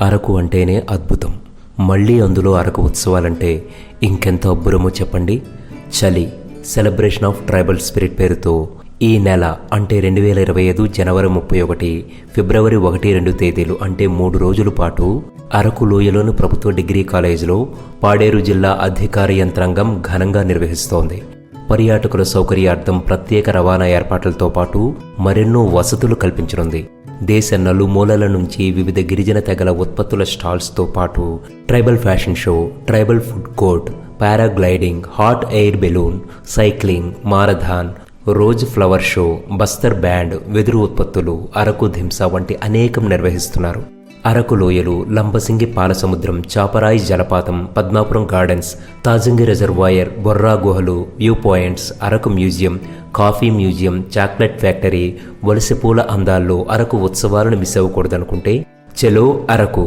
అరకు అంటేనే అద్భుతం. మళ్ళీ అందులో అరకు ఉత్సవాలంటే ఇంకెంత అబ్బురమో చెప్పండి. చలి సెలబ్రేషన్ ఆఫ్ ట్రైబల్ స్పిరిట్ పేరుతో ఈ నెల అంటే 2025 జనవరి 31, ఫిబ్రవరి 1-2 తేదీలు అంటే 3 రోజుల పాటు అరకు లోయలోని ప్రభుత్వ డిగ్రీ కాలేజీలో పాడేరు జిల్లా అధికార యంత్రాంగం ఘనంగా నిర్వహిస్తోంది. పర్యాటకుల సౌకర్యార్థం ప్రత్యేక రవాణా ఏర్పాట్లతో పాటు మరెన్నో వసతులు కల్పించనుంది. దేశ నలుమూలల నుంచి వివిధ గిరిజన తెగల ఉత్పత్తుల స్టాల్స్తో పాటు tribal fashion show, tribal food court, paragliding, hot air balloon, cycling, marathon, rose flower show, Bastar band, వెదురు ఉత్పత్తులు, అరకు ధింస వంటి అనేకం నిర్వహిస్తున్నారు. అరకు లోయలు, లంబసింగి పాలసముద్రం, చాపరాయి జలపాతం, పద్మాపురం గార్డెన్స్, తాజంగి రిజర్వాయర్, బొర్రా గుహలు, view points, Araku museum, coffee museum, chocolate factory, వలసపూల అందాల్లో అరకు ఉత్సవాలను మిస్ అవ్వకూడదనుకుంటే చలో అరకు.